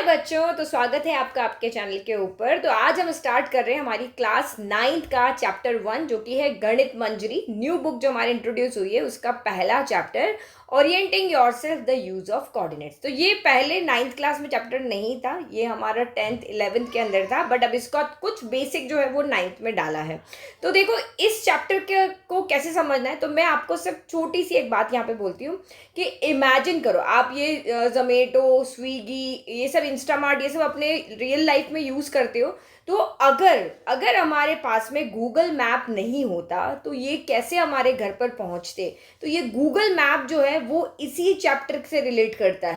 बच्चों, तो स्वागत है आपका आपके चैनल के ऊपर। तो आज हम स्टार्ट कर रहे हैं हमारी क्लास 9th का चैप्टर 1 जो कि है गणित मंजरी। न्यू बुक जो हमारी इंट्रोड्यूस हुई है उसका पहला chapter, orienting yourself the use of coordinates. तो ये पहले 9th क्लास में चैप्टर नहीं था, ये हमारा 10th 11th के अंदर था, बट अब इसका कुछ बेसिक जो है वो 9th में डाला है। तो देखो इस चैप्टर के को कैसे समझना है, तो मैं आपको सिर्फ छोटी सी एक बात यहाँ पे बोलती हूँ कि इमेजिन करो आप ये जोमेटो, स्विगी, ये सब इंस्टामार्ट, ये सब अपने रियल लाइफ में यूज़ करते हो। तो अगर अगर हमारे पास में गूगल मैप नहीं होता तो ये कैसे हमारे घर पर पहुंचते। तो ये गूगल मैप जो है वो इसी चैप्टर से रिलेट करता है।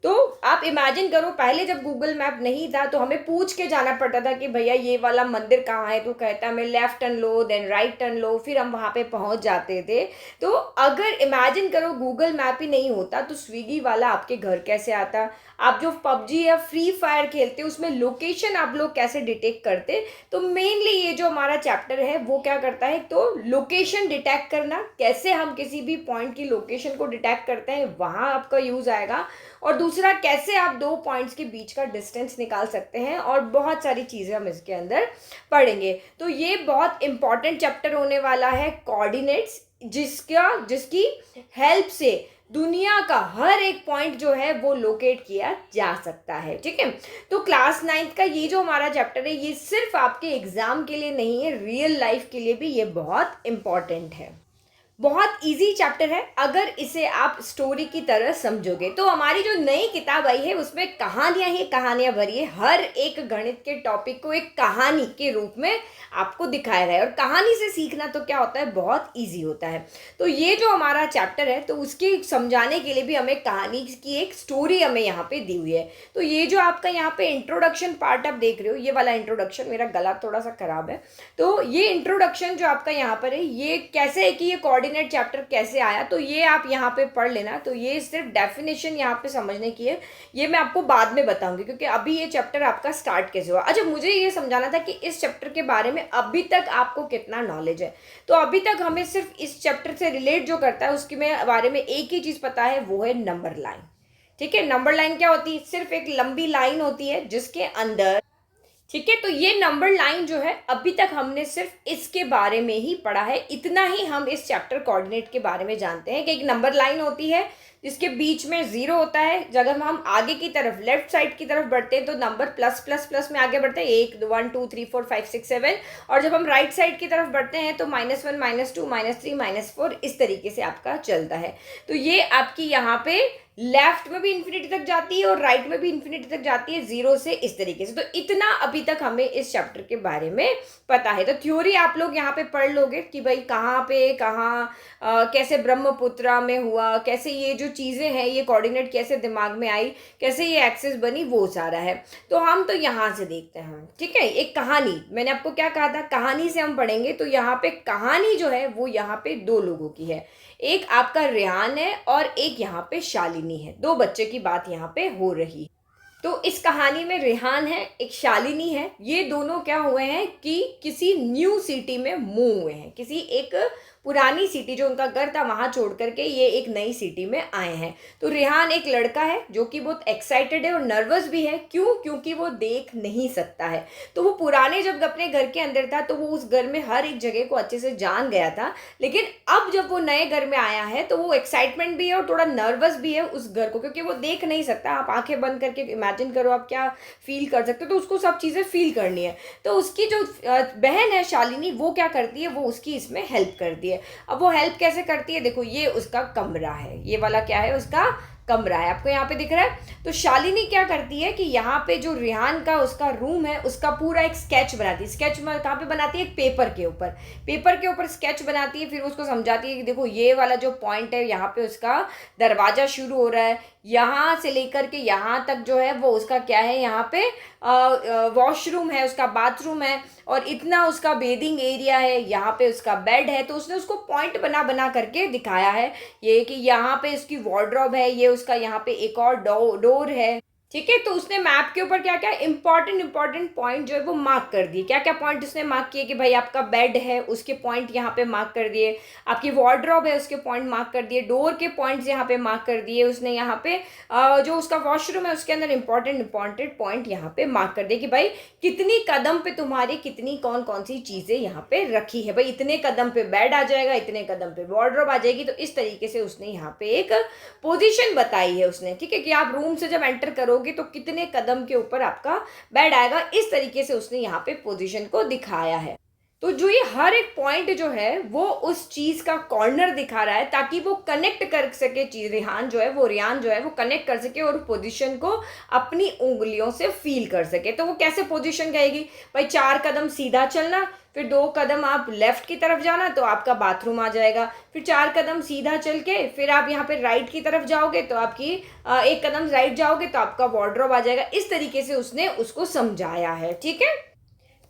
तो आप इमेजिन करो, पहले जब गूगल मैप नहीं था तो हमें पूछ के जाना पड़ता था कि भैया ये वाला मंदिर कहाँ है, तो कहता हमें लेफ्ट टर्न लो, देन राइट टर्न लो, फिर हम वहाँ पे पहुँच जाते थे। तो अगर इमेजिन करो गूगल मैप ही नहीं होता तो स्विगी वाला आपके घर कैसे आता। आप जो पबजी या फ्री फायर खेलते उसमें लोकेशन आप लोग कैसे डिटेक्ट करते। तो मेनली ये जो हमारा चैप्टर है वो क्या करता है, तो लोकेशन डिटेक्ट करना, कैसे हम किसी भी पॉइंट की लोकेशन को डिटेक्ट करते हैं वहाँ आपका यूज़ आएगा। और दूसरा, कैसे आप दो पॉइंट्स के बीच का डिस्टेंस निकाल सकते हैं, और बहुत सारी चीज़ें हम इसके अंदर पढ़ेंगे। तो ये बहुत इंपॉर्टेंट चैप्टर होने वाला है कोऑर्डिनेट्स, जिसकी हेल्प से दुनिया का हर एक पॉइंट जो है वो लोकेट किया जा सकता है। ठीक है, तो क्लास 9th का ये जो हमारा चैप्टर है ये सिर्फ आपके एग्जाम के लिए नहीं है, रियल लाइफ के लिए भी ये बहुत इंपॉर्टेंट है। बहुत इजी चैप्टर है अगर इसे आप स्टोरी की तरह समझोगे। तो हमारी जो नई किताब आई है उसमें कहानियां ही कहानियां भरी है। हर एक गणित के टॉपिक को एक कहानी के रूप में आपको दिखाया गया है, और कहानी से सीखना तो क्या होता है, बहुत इजी होता है। तो ये जो हमारा चैप्टर है तो उसकी समझाने के लिए भी हमें कहानी की एक स्टोरी हमें यहाँ पे दी हुई है। तो ये जो आपका यहाँ पे इंट्रोडक्शन पार्ट आप देख रहे हो, ये वाला इंट्रोडक्शन, मेरा गला थोड़ा सा खराब है, तो ये इंट्रोडक्शन जो आपका यहाँ पर है ये कैसे है कि ये कोऑर्डिनेट चैप्टर कैसे आया, तो ये आप यहाँ पे पढ़ लेना। तो ये सिर्फ डेफिनेशन यहाँ पे समझने की है, ये मैं आपको बाद में बताऊंगी क्योंकि अभी ये चैप्टर आपका स्टार्ट कैसे हुआ। अच्छा, मुझे ये समझाना था कि इस चैप्टर के बारे में अभी तक आपको कितना नॉलेज है। तो अभी तक हमें सिर्फ इस चैप्टर से रिलेट जो करता है उसके बारे में एक ही चीज पता है, वो है नंबर लाइन। ठीक है, नंबर लाइन क्या होती है, सिर्फ एक लंबी लाइन होती है जिसके अंदर, ठीक है, तो ये नंबर लाइन जो है अभी तक हमने सिर्फ इसके बारे में ही पढ़ा है। इतना ही हम इस चैप्टर कोऑर्डिनेट के बारे में जानते हैं कि एक नंबर लाइन होती है जिसके बीच में जीरो होता है। जब हम आगे की तरफ लेफ्ट साइड की तरफ बढ़ते हैं तो नंबर प्लस प्लस प्लस में आगे बढ़ते हैं, 1 1 2 3 4 5 6 7। और जब हम राइट साइड की तरफ बढ़ते हैं तो -1 -2 -3 -4, इस तरीके से आपका चलता है। तो ये आपकी यहाँ पे लेफ्ट में भी इन्फिनिटी तक जाती है और राइट में भी इन्फिनिटी तक जाती है, जीरो से, इस तरीके से। तो इतना अभी तक हमें इस चैप्टर के बारे में पता है। तो थ्योरी आप लोग यहाँ पे पढ़ लोगे कि भाई कहाँ पे कैसे ब्रह्मपुत्रा में हुआ, कैसे ये जो चीज़ें हैं ये कोऑर्डिनेट कैसे दिमाग में आई, कैसे ये एक्सिस बनी, वो सारा है। तो हम तो यहाँ से देखते हैं। ठीक है, एक कहानी, मैंने आपको क्या कहा था, कहानी से हम पढ़ेंगे। तो यहाँ पे कहानी जो है वो यहाँ पे दो लोगों की है, एक आपका रेहान है और एक यहाँ पे शालिनी है। दो बच्चे की बात यहाँ पे हो रही है। तो इस कहानी में रेहान है, एक शालिनी है। ये दोनों क्या हुए हैं कि किसी न्यू सिटी में मूव हुए हैं, किसी एक पुरानी सिटी जो उनका घर था वहां छोड़ करके ये एक नई सिटी में आए हैं। तो रेहान एक लड़का है जो कि बहुत एक्साइटेड है और नर्वस भी है। क्यों? क्योंकि वो देख नहीं सकता है। तो वो पुराने जब अपने घर के अंदर था तो वो उस घर में हर एक जगह को अच्छे से जान गया था, लेकिन अब जब वो नए घर में आया है तो वो एक्साइटमेंट भी है और थोड़ा नर्वस भी है उस घर को, क्योंकि वो देख नहीं सकता। आप आंखें बंद करके इमेजिन करो आप क्या फील कर सकते हो, तो उसको सब चीज़ें फील करनी है। तो उसकी जो बहन है शालिनी, वो क्या करती है, वो उसकी इसमें हेल्प करती है। अब वो हेल्प कैसे करती है, देखो ये उसका कमरा है, ये वाला क्या है, उसका कमरा है, आपको यहाँ पे दिख रहा है। तो शालिनी क्या करती है कि यहाँ पे जो रेहान का उसका रूम है उसका पूरा एक स्केच बनाती है। स्केच कहाँ पे बनाती है, एक पेपर के ऊपर स्केच बनाती है। फिर उसको समझाती है कि देखो ये वाला जो पॉइंट है यहाँ पे उसका दरवाजा शुरू हो रहा है, यहाँ से लेकर के यहाँ तक जो है वो उसका क्या है, यहाँ पे वॉशरूम है, उसका बाथरूम है, और इतना उसका बेदिंग एरिया है, यहाँ पे उसका बेड है। तो उसने उसको पॉइंट बना बना करके दिखाया है, ये कि यहाँ पे इसकी वार्डरोब है, ये उसका यहाँ पे एक और डोर है, ठीक है। तो उसने मैप के ऊपर क्या क्या इंपॉर्टेंट पॉइंट जो है वो मार्क कर दिए। क्या क्या पॉइंट उसने मार्क किए कि भाई आपका बेड है उसके पॉइंट यहाँ पे मार्क कर दिए, आपकी वार्डरोब है उसके पॉइंट मार्क कर दिए, डोर के पॉइंट्स यहाँ पे मार्क कर दिए उसने, यहाँ पे जो उसका वॉशरूम है उसके अंदर इंपॉर्टेंट पॉइंट यहाँ पे मार्क कर दिए कि भाई कितनी कदम पे तुम्हारी कितनी कौन कौन सी चीज़ें यहाँ पे रखी है, भाई इतने कदम पे बेड आ जाएगा, इतने कदम पे वार्डरोब आ जाएगी। तो इस तरीके से उसने यहाँ पे एक पोजीशन बताई है उसने, ठीक है, कि आप रूम से जब एंटर करोगे तो कितने कदम के ऊपर आपका बेड आएगा, इस तरीके से उसने यहाँ पे पोजीशन को दिखाया है। तो जो ये हर एक पॉइंट जो है वो उस चीज का कॉर्नर दिखा रहा है ताकि वो कनेक्ट कर सके चीज, रियान जो है वो कनेक्ट कर सके और पोजीशन को अपनी उंगलियों से फील कर सके। तो वो कैसे पोजीशन कहेगी, भाई 4 कदम सीधा चलना, फिर 2 कदम आप लेफ्ट की तरफ जाना तो आपका बाथरूम आ जाएगा, फिर 4 कदम सीधा चल के फिर आप यहाँ पे राइट की तरफ जाओगे तो आपकी 1 कदम राइट जाओगे तो आपका वार्डरोब आ जाएगा। इस तरीके से उसने उसको समझाया है, ठीक है।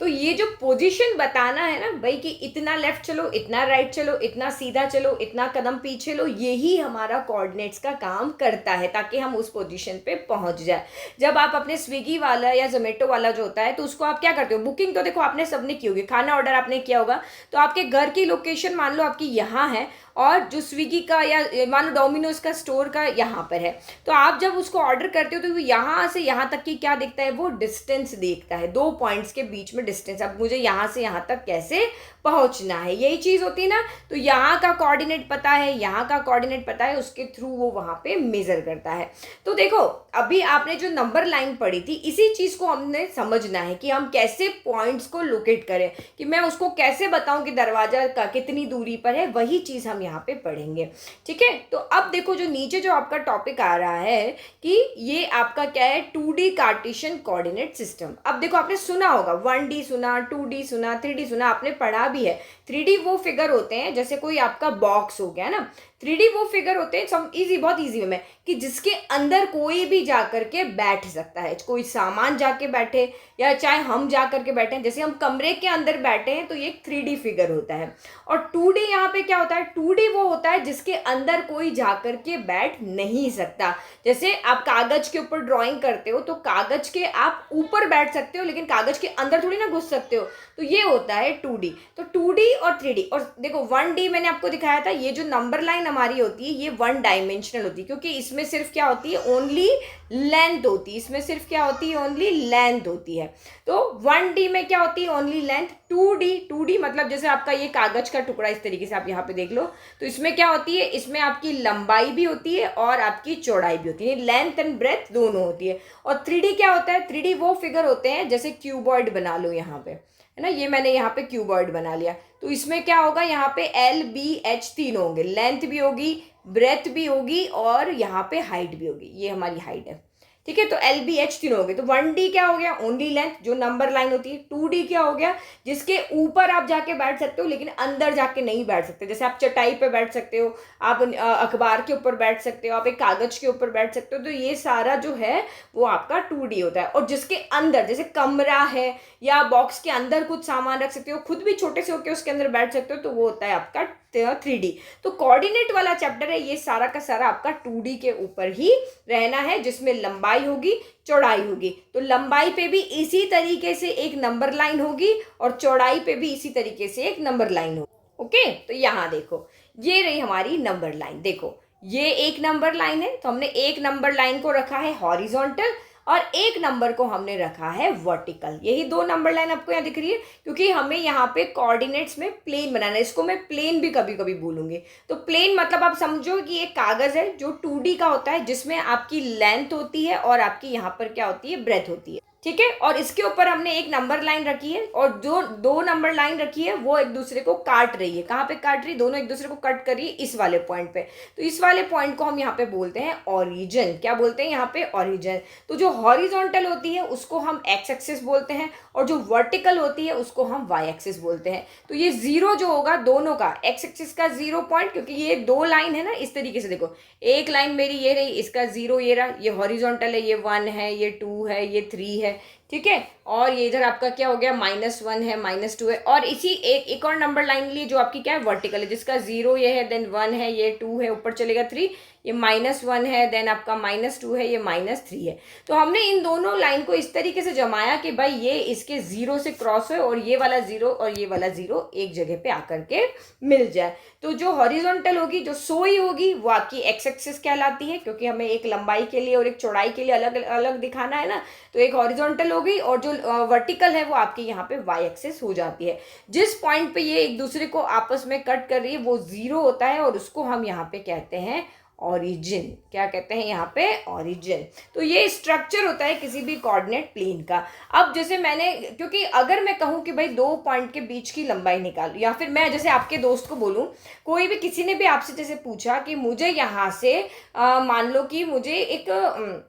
तो ये जो पोजीशन बताना है ना भाई कि इतना लेफ्ट चलो, इतना राइट चलो, इतना सीधा चलो, इतना कदम पीछे लो, यही हमारा कोऑर्डिनेट्स का काम करता है ताकि हम उस पोजीशन पे पहुंच जाए। जब आप अपने स्विगी वाला या जोमेटो वाला जो होता है तो उसको आप क्या करते हो, बुकिंग तो देखो आपने सबने की होगी, खाना ऑर्डर आपने किया होगा, तो आपके घर की लोकेशन मान लो आपकी यहाँ है और जो स्विगी का या मान लो डोमिनोज का स्टोर का यहाँ पर है, तो आप जब उसको ऑर्डर करते हो तो यहाँ से यहाँ तक की क्या देखता है, वो डिस्टेंस देखता है, 2 पॉइंट्स के बीच में डिस्टेंस, अब मुझे यहाँ से यहाँ तक कैसे पहुँचना है, यही चीज़ होती है ना। तो यहाँ का कोऑर्डिनेट पता है, यहाँ का कोऑर्डिनेट पता है, उसके थ्रू वो वहाँ पे मेजर करता है। तो देखो अभी आपने जो नंबर लाइन पढ़ी थी इसी चीज़ को हमने समझना है कि हम कैसे पॉइंट्स को लोकेट करें, कि मैं उसको कैसे बताऊं कि दरवाजा का कितनी दूरी पर है, वही चीज़ हम यहाँ पे पढ़ेंगे, ठीक है। तो अब देखो जो नीचे जो आपका टॉपिक आ रहा है कि ये आपका क्या है, 2D कार्टेशियन कोऑर्डिनेट सिस्टम। अब देखो आपने सुना होगा 1D सुना, 2D सुना, 3D सुना, आपने पढ़ा भी है। 3D वो फिगर होते हैं जैसे कोई आपका बॉक्स हो गया ना, 3D वो फिगर होते हैं सब इजी, बहुत इजी में कि जिसके अंदर कोई भी जा करके बैठ सकता है, कोई सामान जाके बैठे या चाहे हम जा करके बैठे हैं, जैसे हम कमरे के अंदर बैठे हैं तो ये एक 3D फिगर होता है। और 2D यहाँ पे क्या होता है, 2D वो होता है जिसके अंदर कोई जा करके बैठ नहीं सकता। जैसे आप कागज के ऊपर ड्राइंग करते हो तो कागज के आप ऊपर बैठ सकते हो लेकिन कागज के अंदर थोड़ी ना घुस सकते हो, तो ये होता है 2D। तो 2D और 3D, और देखो 1D मैंने आपको दिखाया था, ये जो नंबर लाइन हमारी होती है ये 1 डायमेंशनल होती है क्योंकि इसमें सिर्फ क्या होती है, ओनली लेंथ होती है, इसमें सिर्फ क्या होती है, ओनली लेंथ होती है। तो 1D में क्या होती है, ओनली लेंथ। 2D मतलब जैसे आपका ये कागज का टुकड़ा इस तरीके से आप यहाँ पे देख लो, तो इसमें क्या होती है, इसमें आपकी लंबाई भी होती है और आपकी चौड़ाई भी होती है, लेंथ एंड ब्रेथ दोनों होती है। और 3D क्या होता है, 3D वो फिगर होते हैं जैसे क्यूबॉइड बना लो यहाँ पे, है ना, ये मैंने यहाँ पे क्यूबॉइड बना लिया, तो इसमें क्या होगा, यहाँ पे LBH 3 होंगे, लेंथ भी होगी, ब्रेथ भी होगी और यहाँ पे हाइट भी होगी, ये हमारी हाइट है, ठीक है। तो LBH 3 हो गए। तो 1D क्या हो गया, ओनली लेंथ जो नंबर लाइन होती है। 2D क्या हो गया, जिसके ऊपर आप जाके बैठ सकते हो लेकिन अंदर जाके नहीं बैठ सकते, जैसे आप चटाई पे बैठ सकते हो, आप अखबार के ऊपर बैठ सकते हो, आप एक कागज के ऊपर बैठ सकते हो, तो ये सारा जो है वो आपका 2D होता है। और जिसके अंदर जैसे कमरा है या बॉक्स के अंदर कुछ सामान रख सकते हो, खुद भी छोटे से होकर उसके अंदर बैठ सकते हो, तो वो होता है आपका 3D। तो कोऑर्डिनेट वाला चैप्टर है ये सारा का सारा आपका 2D के ऊपर ही रहना है, जिसमें लंबाई होगी, चौड़ाई होगी। तो लंबाई पे भी इसी तरीके से एक नंबर लाइन होगी और चौड़ाई पे भी इसी तरीके से एक नंबर लाइन होगी। ओके, तो यहाँ देखो ये रही हमारी नंबर लाइन। देखो ये एक नंबर लाइन है, तो हमने एक नंबर लाइन को रखा है हॉरिजॉन्टल और एक नंबर को हमने रखा है वर्टिकल। यही 2 नंबर लाइन आपको यहाँ दिख रही है क्योंकि हमें यहाँ पे कोऑर्डिनेट्स में प्लेन बनाना है। इसको मैं प्लेन भी कभी कभी बोलूँगी। तो प्लेन मतलब आप समझो कि एक कागज़ है जो 2D का होता है, जिसमें आपकी लेंथ होती है और आपकी यहाँ पर क्या होती है, ब्रेथ होती है, ठीक है। और इसके ऊपर हमने एक नंबर लाइन रखी है और जो 2 नंबर लाइन रखी है वो एक दूसरे को काट रही है। कहाँ पे काट रही है, दोनों एक दूसरे को कट कर रही है इस वाले पॉइंट पे। तो इस वाले पॉइंट को हम यहाँ पे बोलते हैं ऑरिजिन। क्या बोलते हैं यहाँ पे, ऑरिजिन। तो जो हॉरिजॉन्टल होती है उसको हम एक्स एक्सिस बोलते हैं और जो वर्टिकल होती है उसको हम वाई एक्सिस बोलते हैं। तो ये 0 जो होगा दोनों का, एक्स एक्सिस का 0 पॉइंट, क्योंकि ये 2 लाइन है ना, इस तरीके से देखो, एक लाइन मेरी ये रही, इसका 0 ये रहा, ये हॉरिजॉन्टल है, ये 1 है, ये 2 है, ये 3 है, ठीक है। और ये इधर आपका क्या हो गया, -1 है, -2 है, और इसी एक और नंबर लाइन ली जो आपकी क्या है, वर्टिकल है, जिसका 0 ये है, देन 1 है, ये 2 है, ऊपर चलेगा 3, ये -1 है, देन आपका -2 है, ये -3 है। तो हमने इन दोनों लाइन को इस तरीके से जमाया कि भाई ये इसके 0 से क्रॉस हो और ये वाला 0 और ये वाला 0 एक जगह पे आकर के मिल जाए। तो जो हॉरिजॉन्टल होगी, जो सोई होगी, वो आपकी एक्स एक्सिस कहलाती है, क्योंकि हमें एक लंबाई के लिए और एक चौड़ाई के लिए अलग अलग दिखाना है ना। तो एक हॉरिजॉन्टल होगी और जो वर्टिकल है वो आपकी यहाँ पे वाई एक्सिस हो जाती है। जिस पॉइंट पे ये एक दूसरे को आपस में कट कर रही है वो 0 होता है, और उसको हम यहाँ पे कहते हैं ऑरिजिन। क्या कहते हैं यहाँ पे, ऑरिजिन। तो ये स्ट्रक्चर होता है किसी भी कोऑर्डिनेट प्लेन का। अब जैसे मैंने, क्योंकि अगर मैं कहूँ कि भाई 2 पॉइंट के बीच की लंबाई निकालो, या फिर मैं जैसे आपके दोस्त को बोलूँ, कोई भी किसी ने भी आपसे जैसे पूछा कि मुझे यहाँ से मान लो कि मुझे एक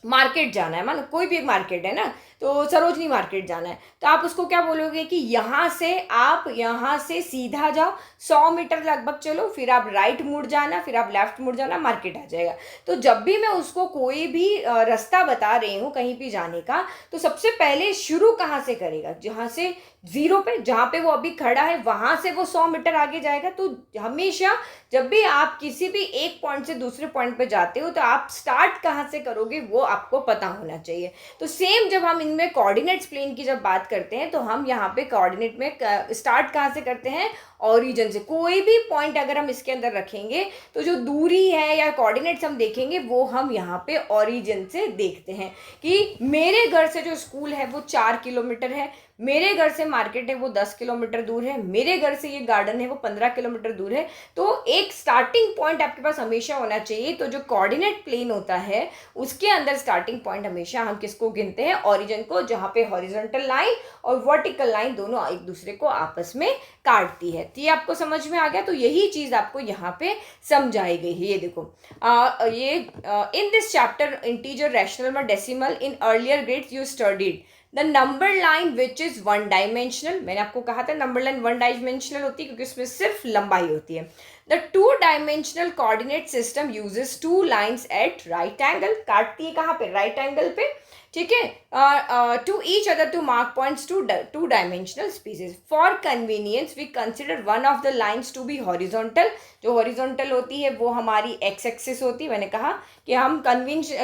मार्केट जाना है, मान कोई भी मार्केट है ना, तो सरोजनी मार्केट जाना है, तो आप उसको क्या बोलोगे कि आप यहाँ से सीधा जाओ, 100 मीटर लगभग चलो, फिर आप राइट मुड़ जाना, फिर आप लेफ्ट मुड़ जाना, मार्केट आ जाएगा। तो जब भी मैं उसको कोई भी रास्ता बता रही हूँ कहीं भी जाने का, तो सबसे पहले शुरू कहाँ से करेगा, जहाँ से 0 पे, जहाँ पे वो अभी खड़ा है वहाँ से वो 100 मीटर आगे जाएगा। तो हमेशा जब भी आप किसी भी एक पॉइंट से दूसरे पॉइंट पे जाते हो, तो आप स्टार्ट कहाँ से करोगे वो आपको पता होना चाहिए। तो सेम जब हम इनमें कोऑर्डिनेट्स प्लेन की जब बात करते हैं, तो हम यहाँ पे कोऑर्डिनेट में स्टार्ट कहाँ से करते हैं, ओरिजिन से। कोई भी पॉइंट अगर हम इसके अंदर रखेंगे तो जो दूरी है या कोऑर्डिनेट्स हम देखेंगे वो हम यहाँ पे ओरिजिन से देखते हैं। कि मेरे घर से जो स्कूल है वो 4 किलोमीटर है, मेरे घर से मार्केट है वो 10 किलोमीटर दूर है, मेरे घर से ये गार्डन है वो 15 किलोमीटर दूर है। तो एक स्टार्टिंग पॉइंट आपके पास हमेशा होना चाहिए। तो जो कोऑर्डिनेट प्लेन होता है उसके अंदर स्टार्टिंग पॉइंट हमेशा हम किसको गिनते हैं, ओरिजिन को, जहाँ पे हॉरिजॉन्टल लाइन और वर्टिकल लाइन दोनों एक दूसरे को आपस में काटती है। तो ये आपको समझ में आ गया। तो यही चीज आपको यहाँ पे समझाई गई है। ये देखो ये in this chapter integer, rational और decimal in earlier grades you studied the number line which is one dimensional. मैंने आपको कहा था नंबर लाइन वन डायमेंशनल होती है क्योंकि उसमें सिर्फ लंबाई होती है। The 2 dimensional coordinate system uses 2 lines at right angle, काटती है कहाँ पे, राइट एंगल पे, ठीक है, to each other to mark points two dimensional spaces. For convenience we consider one of the lines to be horizontal. जो horizontal होती है वो हमारी एक्स एक्सिस होती है। मैंने कहा कि हम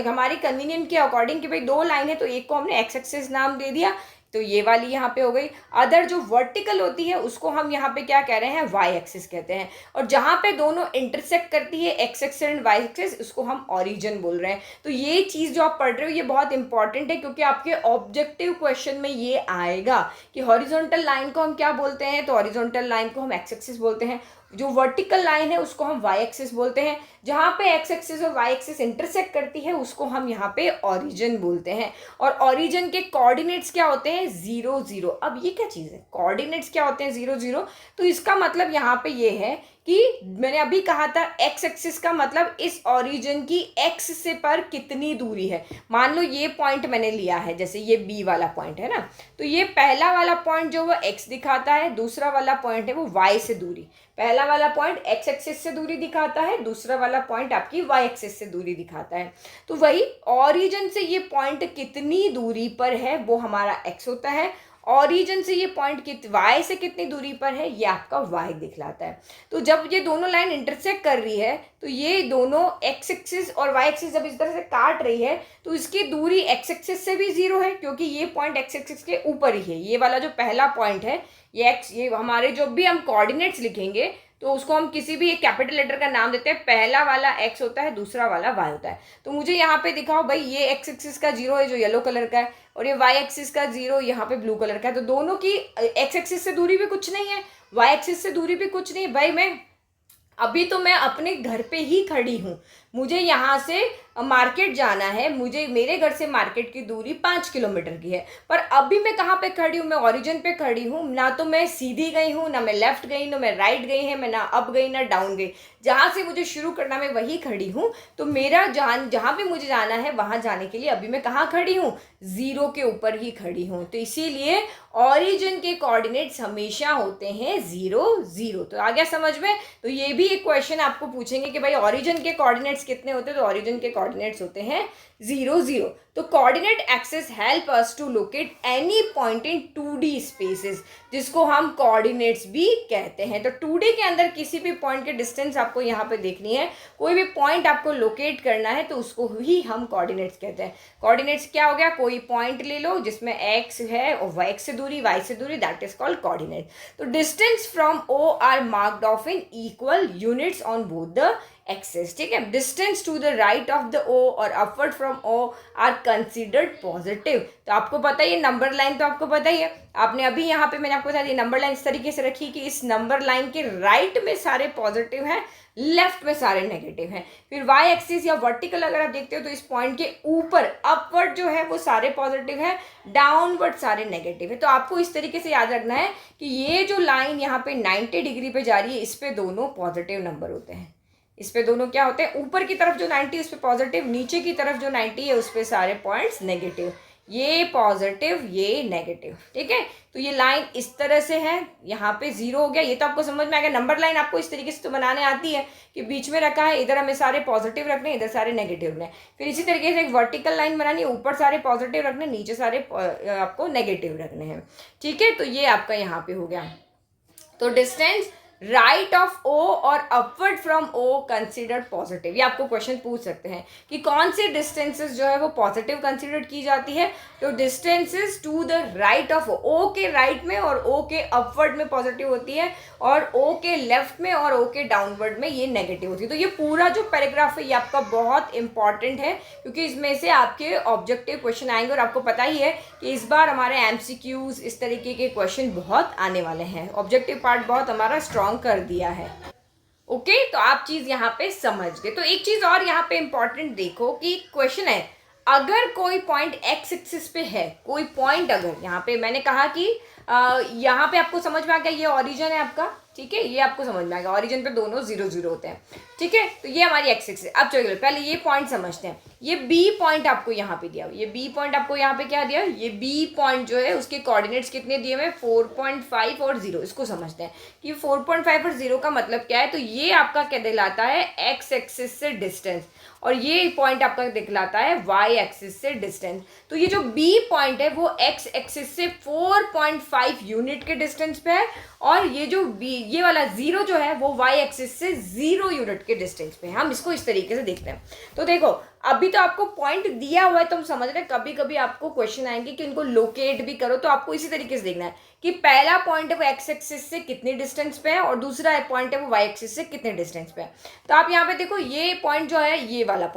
हमारी कन्वीनियंट के अकॉर्डिंग कि भाई 2 लाइन है तो एक को हमने एक्स एक्सिस नाम दे दिया, तो ये वाली यहाँ पे हो गई। अदर जो वर्टिकल होती है उसको हम यहाँ पे क्या कह रहे हैं, वाई एक्सिस कहते हैं। और जहाँ पे दोनों इंटरसेक्ट करती है X axis and Y axis, उसको हम ओरिजिन बोल रहे हैं। तो ये चीज़ जो आप पढ़ रहे हो ये बहुत इंपॉर्टेंट है क्योंकि आपके ऑब्जेक्टिव क्वेश्चन में ये आएगा कि हॉरिजॉन्टल लाइन को हम क्या बोलते हैं, तो हॉरिजॉन्टल लाइन को हम एक्स एक्सिस बोलते हैं। जो वर्टिकल लाइन है उसको हम वाई एक्सिस बोलते हैं। जहाँ पे एक्स एक्सिस और वाई एक्सिस इंटरसेक्ट करती है उसको हम यहाँ पे ओरिजिन बोलते हैं। और ओरिजिन के कोऑर्डिनेट्स क्या होते हैं, 0 0। अब ये क्या चीज़ है, कोऑर्डिनेट्स क्या होते हैं, 0 0। तो इसका मतलब यहाँ पे ये है कि मैंने अभी कहा था एक्स एक्सिस का मतलब इस ओरिजिन की एक्स से पर कितनी दूरी है। मान लो ये पॉइंट मैंने लिया है, जैसे ये बी वाला पॉइंट है ना, तो ये पहला वाला पॉइंट जो वो एक्स दिखाता है, दूसरा वाला पॉइंट है वो वाई से दूरी। पहला वाला पॉइंट एक्स एक्सिस से दूरी दिखाता है, दूसरा वाला पॉइंट आपकी वाई एक्सिस से दूरी दिखाता है। तो वही ओरिजिन से ये पॉइंट कितनी दूरी पर है वो हमारा एक्स होता है, ओरिजिन से ये पॉइंट वाई से कितनी दूरी पर है ये आपका वाई दिखलाता है। तो जब ये दोनों लाइन इंटरसेक्ट कर रही है तो ये दोनों एक्स एक्सिस और वाई एक्सिस जब इस तरह से काट रही है तो इसकी दूरी एक्स एक्सिस से भी 0 है क्योंकि ये पॉइंट एक्स एक्सिस के ऊपर ही है। ये वाला जो पहला पॉइंट है ये हमारे जो भी हम कोऑर्डिनेट्स लिखेंगे तो उसको हम किसी भी एक कैपिटल लेटर का नाम देते हैं। पहला वाला एक्स होता है, दूसरा वाला वाई होता है। तो मुझे यहाँ पे दिखाओ भाई ये एक्स एक्सिस का 0 है जो येलो कलर का है, और ये वाई एक्सिस का 0 यहाँ पे ब्लू कलर का है। तो दोनों की एक्स एक्सिस से दूरी भी कुछ नहीं है, वाई एक्सिस से दूरी भी कुछ नहीं है। भाई मैं अपने घर पे ही खड़ी हूँ, मुझे यहाँ से मार्केट जाना है, मेरे घर से मार्केट की दूरी 5 किलोमीटर की है, पर अभी मैं कहाँ पे खड़ी हूँ, मैं ओरिजिन पे खड़ी हूँ। ना तो मैं सीधी गई हूँ, ना मैं लेफ्ट गई, ना मैं राइट गई है, मैं ना अप गई ना डाउन गई, जहाँ से मुझे शुरू करना मैं वही खड़ी हूँ। तो मेरा जहाँ भी मुझे जाना है वहाँ जाने के लिए अभी मैं कहाँ खड़ी हूँ, 0 के ऊपर ही खड़ी हूँ। तो इसीलिए ओरिजिन के कोऑर्डिनेट्स हमेशा होते हैं 0 0। तो आ गया समझ में। तो ये भी एक क्वेश्चन आपको पूछेंगे कि भाई ओरिजिन के कोऑर्डिनेट्स कितने होते हैं, तो ओरिजिन के कोऑर्डिनेट्स होते हैं 0 0। तो coordinate axes help us to locate any point in 2D spaces, जिसको हम कोऑर्डिनेट्स भी कहते हैं। तो 2D के अंदर किसी भी पॉइंट के डिस्टेंस आपको यहाँ पे देखनी है, कोई भी पॉइंट आपको लोकेट करना है, तो उसको ही हम कोऑर्डिनेट्स कहते हैं। कोऑर्डिनेट्स क्या हो गया, कोई पॉइंट ले लो जिसमें x है और x से दूरी, y से दूरी, दैट इज कॉल्ड कोऑर्डिनेट। तो distance from O are marked off in equal units on both the axes, ठीक है। Distance to the right of the O और upward from O are considered positive. तो आपको पता ही है नंबर लाइन, तो आपको पता ही है, आपने अभी यहाँ पे मैंने आपको बता दिया नंबर लाइन इस तरीके से रखी कि इस नंबर लाइन के राइट में सारे पॉजिटिव हैं, लेफ्ट में सारे नेगेटिव हैं। फिर वाई एक्सिस या वर्टिकल अगर आप देखते हो तो इस पॉइंट के ऊपर अपवर्ड जो है वो सारे पॉजिटिव है, डाउनवर्ड सारे नेगेटिव है। तो आपको इस तरीके से याद रखना है कि ये जो लाइन यहाँ पे 90 डिग्री पे जा रही है, इस पे दोनों पॉजिटिव नंबर होते हैं। इस पे दोनों क्या होते हैं, ऊपर की तरफ जो 90 उस पे पॉजिटिव, नीचे की तरफ जो 90 है उस पे सारे पॉइंट्स नेगेटिव, ये पॉजिटिव ये नेगेटिव, ठीक है। तो ये लाइन इस तरह से है, यहाँ पे 0 हो गया, ये तो आपको समझ में आ गया। नंबर लाइन आपको इस तरीके से तो बनाने आती है कि बीच में रखा है, इधर हमें सारे पॉजिटिव रखने हैं, इधर सारे नेगेटिव रखने हैं। फिर इसी तरीके से एक वर्टिकल लाइन बनानी है, ऊपर सारे पॉजिटिव रखने, नीचे सारे आपको नेगेटिव रखने हैं, ठीक है। तो ये आपका यहाँ पे हो गया। तो डिस्टेंस राइट ऑफ O और upward from O considered positive. ये आपको क्वेश्चन पूछ सकते हैं कि कौन सी डिस्टेंसेस जो है वो पॉजिटिव कंसिडर की जाती है। तो distances to the right of O के राइट में और O के अपवर्ड में पॉजिटिव होती है, और O के लेफ्ट में और O के डाउनवर्ड में ये नेगेटिव होती है। तो ये पूरा जो पैराग्राफ है ये आपका बहुत इंपॉर्टेंट है, क्योंकि इसमें से आपके ऑब्जेक्टिव क्वेश्चन आएंगे, और आपको पता ही है कि इस बार हमारे MCQs इस तरीके के क्वेश्चन बहुत आने वाले हैं। ऑब्जेक्टिव पार्ट बहुत हमारा स्ट्रॉन्ग कर दिया है। ओके, तो आप चीज यहाँ पे समझ गए। तो एक चीज और यहाँ पे इंपॉर्टेंट देखो कि क्वेश्चन है, अगर कोई पॉइंट एक्स एक्सिस पे है, कोई पॉइंट अगर यहाँ पे मैंने कहा कि यहाँ पे आपको समझ में आ गया, ये ओरिजिन है आपका, ठीक है, ये आपको समझ में आ गया, ओरिजिन पे दोनों 0 0 होते हैं, ठीक है। तो ये हमारी एक्स एक्सिस। अब चलिए पहले ये पॉइंट समझते हैं। ये बी पॉइंट आपको यहाँ पे दिया, ये बी पॉइंट आपको यहाँ पे क्या दिया, ये बी पॉइंट जो है उसके कोऑर्डिनेट्स कितने दिए हुए, 4.5 और 0। इसको समझते हैं कि 4.5 और 0 का मतलब क्या है। तो ये आपका क्या दिलाता है, एक्स एक्सिस से डिस्टेंस, और ये पॉइंट आपका दिखलाता है वाई एक्सिस से डिस्टेंस। तो ये जो बी पॉइंट है वो एक्स एक्सिस से 4.5 यूनिट के डिस्टेंस पे है, और ये जो बी ये वाला 0 जो है वो वाई एक्सिस से 0 यूनिट के डिस्टेंस पे है। हम इसको इस तरीके से देखते हैं। तो देखो अभी तो आपको पॉइंट दिया हुआ है, तो हम समझ रहे हैं, कभी कभी आपको क्वेश्चन आएंगे कि इनको लोकेट भी करो, तो आपको इसी तरीके से देखना है कि पहला पॉइंट है वो एक्स एक्सिस से कितने डिस्टेंस पे है, और दूसरा पॉइंट है वो वाई एक्सिस से कितने डिस्टेंस पे है। तो आप यहाँ पे देखो ये पॉइंट जो है, ये वाला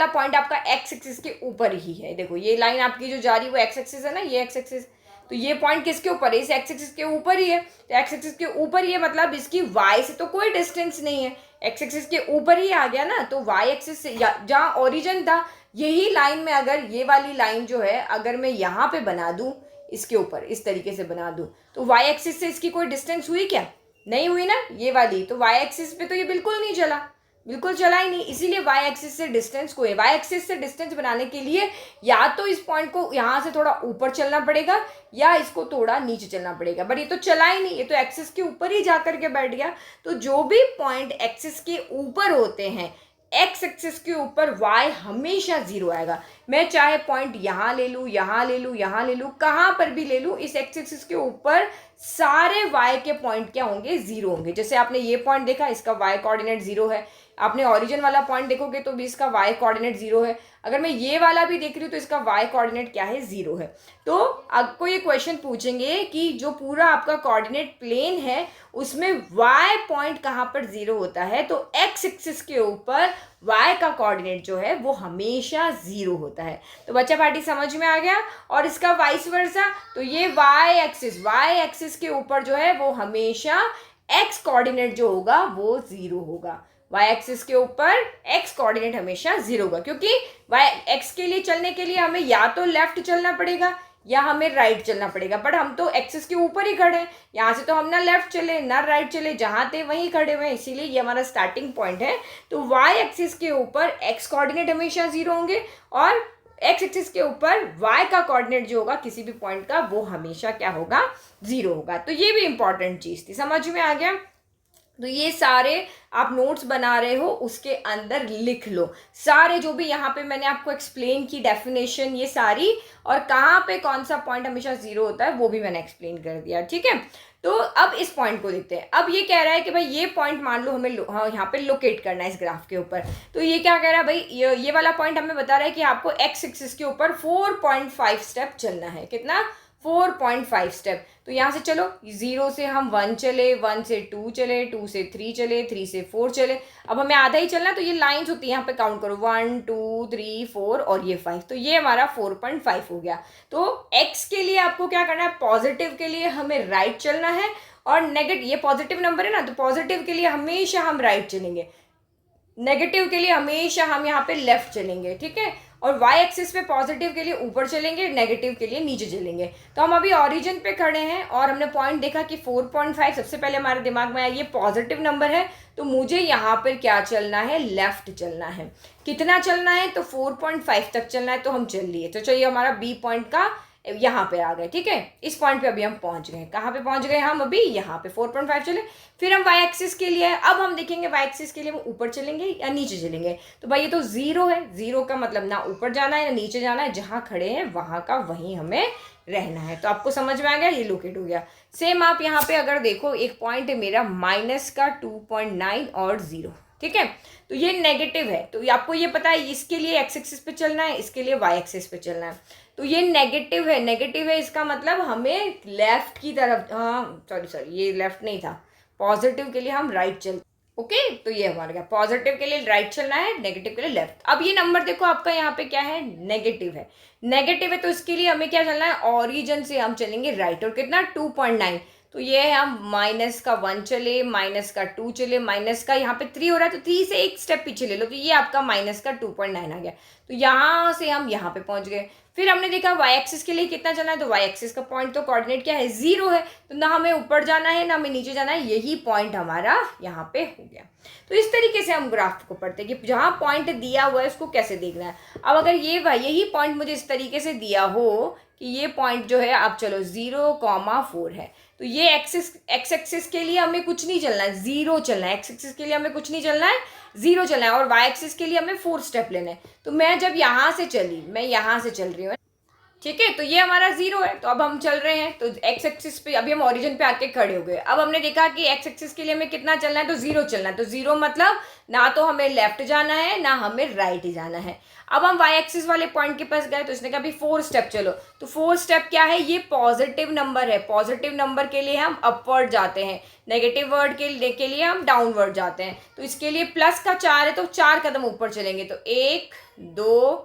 पॉइंट आपका एक्स एक्सिस के ऊपर ही है। देखो ये लाइन आपकी जो जा रही है वो एक्स एक्सिस है ना, ये एक्स एक्सिस, तो ये पॉइंट किसके ऊपर है, इस एक्स एक्सिस के ऊपर ही है। तो एक्स एक्सिस के ऊपर ही है मतलब इसकी वाई से तो कोई डिस्टेंस नहीं है, एक्स एक्सिस के ऊपर ही आ गया ना। तो वाई एक्सिस से जहाँ ओरिजिन था, यही लाइन में अगर ये वाली लाइन जो है अगर मैं यहाँ पे बना दूँ, इसके ऊपर इस तरीके से बना दूँ, तो वाई एक्सिस से इसकी कोई डिस्टेंस हुई क्या, नहीं हुई ना ये वाली। तो वाई एक्सिस पे तो ये बिल्कुल नहीं चला, बिल्कुल चला ही नहीं, इसीलिए वाई एक्सिस से डिस्टेंस को है। वाई एक्सिस से डिस्टेंस बनाने के लिए या तो इस पॉइंट को यहाँ से थोड़ा ऊपर चलना पड़ेगा या इसको थोड़ा नीचे चलना पड़ेगा, बट ये तो चला ही नहीं, ये तो एक्सिस के ऊपर ही जा करके बैठ गया। तो जो भी पॉइंट एक्सिस के ऊपर होते हैं, एक्स एक्सिस के ऊपर वाई हमेशा 0 आएगा। मैं चाहे पॉइंट यहाँ ले लूँ, यहाँ ले लूँ, यहाँ ले लूँ, कहाँ पर भी ले लूँ, इस एक्स एक्सिस के ऊपर सारे वाई के पॉइंट क्या होंगे, 0 होंगे। जैसे आपने ये पॉइंट देखा, इसका वाई कोऑर्डिनेट 0 है। आपने ओरिजिन वाला पॉइंट देखोगे तो भी इसका वाई कोऑर्डिनेट 0 है। अगर मैं ये वाला भी देख रही हूँ तो इसका वाई कोऑर्डिनेट क्या है, 0 है। तो आपको ये क्वेश्चन पूछेंगे कि जो पूरा आपका कोऑर्डिनेट प्लेन है उसमें वाई पॉइंट कहाँ पर 0 होता है, तो एक्स एक्सिस के ऊपर वाई का कोऑर्डिनेट जो है वो हमेशा 0 होता है। तो बच्चा पार्टी समझ में आ गया। और इसका वाइस वर्सा, तो ये वाई एक्सिस के ऊपर जो है वो हमेशा एक्स कोऑर्डिनेट जो होगा वो 0 होगा। वाई एक्सिस के ऊपर एक्स कोऑर्डिनेट हमेशा 0 होगा, क्योंकि वाई एक्स के लिए चलने के लिए हमें या तो लेफ्ट चलना पड़ेगा या हमें राइट चलना पड़ेगा, बट हम तो एक्सिस के ऊपर ही खड़े हैं। यहाँ से तो हम ना लेफ्ट चले ना राइट चले, जहाँ थे वहीं खड़े हुए हैं, इसीलिए ये हमारा स्टार्टिंग पॉइंट है। तो वाई एक्सिस के ऊपर एक्स कोऑर्डिनेट हमेशा 0 होंगे, और एक्स एक्सिस के ऊपर वाई का कोऑर्डिनेट जो होगा किसी भी पॉइंट का वो हमेशा क्या होगा, 0 होगा। तो ये भी इंपॉर्टेंट चीज़ थी, समझ में आ गया। तो ये सारे आप नोट्स बना रहे हो उसके अंदर लिख लो, सारे जो भी यहाँ पे मैंने आपको एक्सप्लेन की डेफिनेशन ये सारी, और कहाँ पे कौन सा पॉइंट हमेशा जीरो होता है वो भी मैंने एक्सप्लेन कर दिया, ठीक है। तो अब इस पॉइंट को देखते हैं। अब ये कह रहा है कि भाई ये पॉइंट मान लो हमें हाँ यहाँ पे लोकेट करना है इस ग्राफ के ऊपर। तो ये क्या कह रहा है भाई, ये वाला पॉइंट हमें बता रहा है कि आपको एक्स एक्सिस के ऊपर 4.5 स्टेप चलना है। कितना? 4.5 स्टेप। तो यहाँ से चलो, 0 से हम 1 चले, 1 से 2 चले, 2 से 3 चले, 3 से 4 चले। अब हमें आधा ही चलना, तो ये लाइंस होती है, यहाँ पे काउंट करो 1 2 3 4 और ये 5। तो ये हमारा 4.5 हो गया। तो x के लिए आपको क्या करना है, पॉजिटिव के लिए हमें राइट चलना है, और नेगेटिव, ये पॉजिटिव नंबर है ना, तो पॉजिटिव के लिए हमेशा हम राइट चलेंगे, नेगेटिव के लिए हमेशा हम यहाँ पे लेफ्ट चलेंगे, ठीक है। और वाई एक्सिस पे पॉजिटिव के लिए ऊपर चलेंगे, नेगेटिव के लिए नीचे चलेंगे। तो हम अभी ओरिजिन पे खड़े हैं और हमने पॉइंट देखा कि 4.5 सबसे पहले हमारे दिमाग में आया, ये पॉजिटिव नंबर है, तो मुझे यहाँ पर क्या चलना है, लेफ्ट चलना है। कितना चलना है, तो 4.5 तक चलना है, तो हम चल लिए। तो चलिए हमारा बी पॉइंट का यहाँ पे आ गए, ठीक है। इस पॉइंट पे अभी हम पहुंच गए। कहाँ पे पहुंच गए हम अभी, यहाँ पे 4.5 चले। फिर हम वाई एक्सिस के लिए, अब हम देखेंगे वाई एक्सिस के लिए हम ऊपर चलेंगे या नीचे चलेंगे। तो भाई ये तो जीरो है, जीरो का मतलब ना ऊपर जाना है ना नीचे जाना है, जहाँ खड़े हैं वहाँ का वहीं हमें रहना है। तो आपको समझ में आ गया, ये लोकेट हो गया। सेम आप यहाँ पे अगर देखो, एक पॉइंट है मेरा माइनस का 2.9 और 0, ठीक है। तो ये नेगेटिव है, तो आपको ये पता है इसके लिए एक्स एक्सिस पे चलना है, इसके लिए वाई एक्सिस पे चलना है। तो ये नेगेटिव है, नेगेटिव है, इसका मतलब हमें लेफ्ट की तरफ, हाँ सॉरी ये लेफ्ट नहीं था, पॉजिटिव के लिए हम राइट चल, ओके। तो ये हमारा क्या, पॉजिटिव के लिए राइट चलना है, नेगेटिव के लिए लेफ्ट। अब ये नंबर देखो आपका यहाँ पे क्या है, नेगेटिव है, नेगेटिव है, तो इसके लिए हमें क्या चलना है, ओरिजिन से हम चलेंगे राइट। और कितना, 2.9। तो ये हम माइनस का 1 चले, माइनस का 2 चले, माइनस का यहाँ पे 3 हो रहा है, तो 3 से एक स्टेप पीछे ले लो, तो ये आपका माइनस का 2.9 आ गया। तो यहाँ से हम यहाँ पे पहुंच गए। फिर हमने देखा वाई एक्सिस के लिए कितना चलना है, तो वाई एक्सिस का पॉइंट तो कोऑर्डिनेट क्या है, 0 है, तो ना हमें ऊपर जाना है ना हमें नीचे जाना है, यही पॉइंट हमारा यहाँ पे हो गया। तो इस तरीके से हम ग्राफ को पढ़ते हैं कि जहाँ पॉइंट दिया हुआ है उसको कैसे देखना है। अब अगर ये यही पॉइंट मुझे इस तरीके से दिया हो कि ये पॉइंट जो है, आप चलो 0,4 है, तो ये एक्स एक्सिस के लिए हमें कुछ नहीं चलना है, 0 चलना है। एक्स एक्सिस के लिए हमें कुछ नहीं चलना है, 0 चलना है। और वाई एक्सिस के लिए हमें 4 स्टेप लेना है। तो मैं जब यहाँ से चली, मैं यहाँ से चल रही हूँ, ठीक है, तो ये हमारा 0 है। तो अब हम चल रहे हैं, तो एक्स एक्सिस पे अभी हम ओरिजिन पे आके खड़े हो गए। अब हमने देखा कि एक्स एक्सिस के लिए हमें कितना चलना है, तो 0 चलना है। तो 0 मतलब ना तो हमें लेफ्ट जाना है ना हमें राइट जाना है। अब हम वाई एक्सिस वाले पॉइंट के पास गए, तो इसने कहा भी 4 स्टेप चलो। तो 4 स्टेप क्या है, ये पॉजिटिव नंबर है, पॉजिटिव नंबर के लिए हम अपवर्ड जाते हैं, नेगेटिव वर्ड के लिए हम डाउनवर्ड जाते हैं। तो इसके लिए प्लस का 4 है, तो 4 कदम ऊपर चलेंगे। तो 1 2